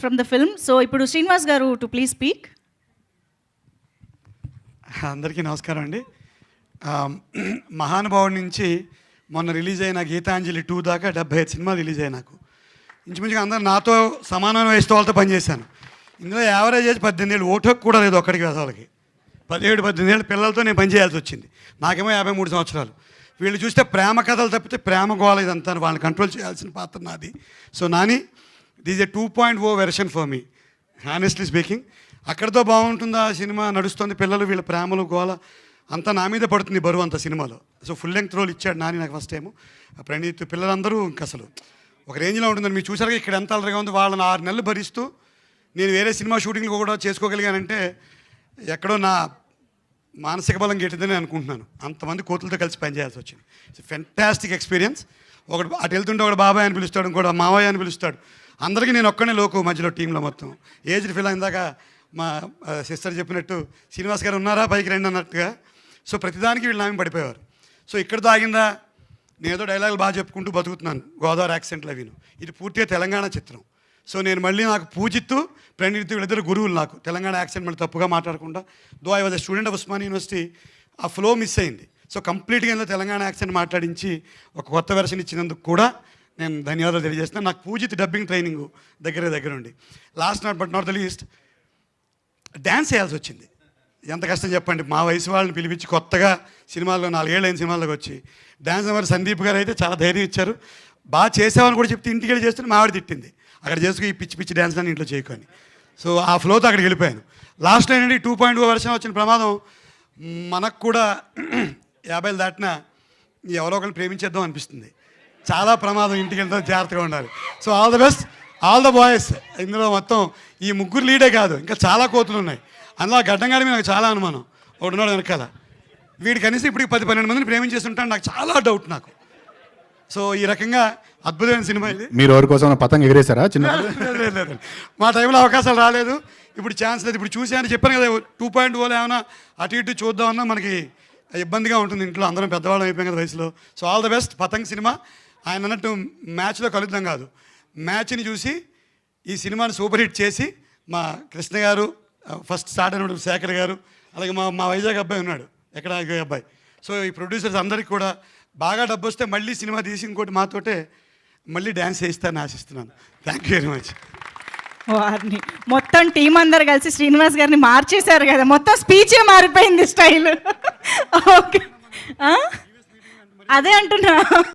from the film. So ఇప్పుడు శ్రీనివాస్ గారు to please speak. అందరికీ నమస్కారం అండి. మహానుభావుడి నుంచి మొన్న రిలీజ్ అయిన గీతాంజలి 2 దాకా 75 సినిమాలు రిలీజ్ అయ్యాయి. నాకు ఇంచుమించుగా అందరూ నాతో సమానమైన వయసు వాళ్ళతో పనిచేశాను. ఇందులో యావరేజ్ ఏజ్ 18 ఏళ్ళు, ఓటుకు కూడా లేదు ఒక్కడికి వాళ్ళకి. 17-18 ఏళ్ళ పిల్లలతో నేను పనిచేయాల్సి వచ్చింది. నాకేమో 53 సంవత్సరాలు. వీళ్ళు చూస్తే ప్రేమ కథలు తప్పితే ప్రేమ గోళ ఇదంతా వాళ్ళని కంట్రోల్ చేయాల్సిన పాత్ర నాది. So Nani, this A 2.0 version for me, honestly speaking. అక్కడితో బాగుంటుందా సినిమా, నడుస్తుంది, పిల్లలు వీళ్ళ ప్రేమలు గోళ అంతా నా మీద పడుతుంది బరువు అంత సినిమాలో. సో ఫుల్ లెంగ్త్ రోల్ ఇచ్చాడు నాని నాకు ఫస్ట్ టైము. ప్రణీత్, పిల్లలందరూ ఇంక అసలు ఒక రేంజ్లో ఉంటుందని మీరు చూసారుగా. ఇక్కడ ఎంత అలరిగా ఉంది. వాళ్ళని 6 నెలలు భరిస్తూ నేను వేరే సినిమా షూటింగ్లు కూడా చేసుకోగలిగానంటే ఎక్కడో నా మానసిక బలం గెట్టిందని అనుకుంటున్నాను. అంతమంది కోతులతో కలిసి పనిచేయాల్సి వచ్చింది. It's fantastic experience. ఒకటి అటు వెళ్తుంటే ఒకటి బాబాయ్ అని పిలుస్తాడు, ఇంకోటి మావయ్య అని పిలుస్తాడు. అందరికీ నేను ఒక్కనే లోకు మధ్యలో టీంలో మొత్తం ఏజ్డ్ ఫీల్ ఇందాక మా సిస్టర్ చెప్పినట్టు శ్రీనివాస్ గారు ఉన్నారా పైకి రండి అన్నట్టుగా. సో ప్రతిదానికి వీళ్ళు నామి పడిపోయేవారు. సో ఇక్కడితో ఆగిందా, నేను ఏదో డైలాగులు బాగా చెప్పుకుంటూ బతుకుతున్నాను గోదావరి యాక్సెంట్లో విను. ఇది పూర్తిగా తెలంగాణ చిత్రం. సో నేను మళ్ళీ నాకు పూజిత్తు ప్రణీత్ వీళ్ళిద్దరు గురువులు నాకు. తెలంగాణ యాక్సెంట్ మళ్ళీ తప్పుగా మాట్లాడకుండా. Though I was a student of Osmania university, ఆ ఫ్లో మిస్ అయింది. సో కంప్లీట్గా ఇందులో తెలంగాణ యాక్సెంట్ మాట్లాడించి ఒక కొత్త వెర్షన్ ఇచ్చినందుకు కూడా నేను ధన్యవాదాలు తెలియజేస్తున్నాను. నాకు పూజిత్ డబ్బింగ్ ట్రైనింగ్ దగ్గర ఉండి. Last but not the least dance చేయాల్సి వచ్చింది. ఎంత కష్టం చెప్పండి. మా వయసు వాళ్ళని పిలిపించి కొత్తగా సినిమాల్లో 4 ఏళ్ళు అయిన సినిమాల్లోకి వచ్చి డ్యాన్స్ నెంబర్ సందీప్ గారు అయితే చాలా ధైర్యం ఇచ్చారు. బాగా చేసేవాళ్ళని కూడా చెప్తే ఇంటికి వెళ్ళి చేస్తుంటే మావిడ తిట్టింది, అక్కడ చేసుకుని ఈ పిచ్చి డ్యాన్స్ అని ఇంట్లో చేయకొని. సో ఆ ఫ్లోతో అక్కడికి వెళ్ళిపోయాను. లాస్ట్లో ఏంటంటే 2.0 వెర్షన్ వచ్చిన ప్రమాదం మనకు కూడా 50 దాటినా ఎవరో ఒకరిని ప్రేమించేద్దాం అనిపిస్తుంది. చాలా ప్రమాదం. ఇంటికి వెళ్తే జాగ్రత్తగా ఉండాలి. So all the best, all the boys. ఇందులో మొత్తం ఈ ముగ్గురు లీడే కాదు, ఇంకా చాలా కోతులు ఉన్నాయి. అందులో గడ్డంగాడి మీద నాకు చాలా అనుమానం. ఒకడున్నాడు వెనకాల. వీడి కనీసం ఇప్పటికి 10-12 మందిని ప్రేమించేస్తుంటాను. నాకు చాలా డౌట్ నాకు. సో ఈ రకంగా అద్భుతమైన సినిమా ఇది. మీరు ఎవరి కోసం పతంగ ఎగిరేశారా? చిన్న లేదు, మా టైంలో అవకాశాలు రాలేదు. ఇప్పుడు ఛాన్స్ లేదు. ఇప్పుడు చూసాను, చెప్పాను కదా 2.0 ఏమైనా అటు ఇటు చూద్దామన్నా మనకి ఇబ్బందిగా ఉంటుంది. ఇంట్లో అందరం పెద్దవాళ్ళం అయిపోయాం కదా వయసులో. So all the best. Patang సినిమా ఆయన అన్నట్టు మ్యాచ్లో కలుద్దాం కాదు, మ్యాచ్ని చూసి ఈ సినిమాని సూపర్ హిట్ చేసి మా కృష్ణ గారు ఫస్ట్ స్టార్ట్ అయినప్పుడు, శేఖర్ గారు, అలాగే మా వైజాగ్ అబ్బాయి ఉన్నాడు, ఎక్కడ అబ్బాయి. సో ఈ ప్రొడ్యూసర్స్ అందరికీ కూడా బాగా డబ్బు వస్తే మళ్ళీ సినిమా తీసి ఇంకోటి మాతోటే మళ్ళీ డ్యాన్స్ చేయిస్తానని ఆశిస్తున్నాను. Thank you very much. వారిని మొత్తం టీం అందరు కలిసి శ్రీనివాస్ గారిని మార్చేశారు కదా, మొత్తం స్పీచే మారిపోయింది స్టైల్. ఓకే, అదే అంటున్నా.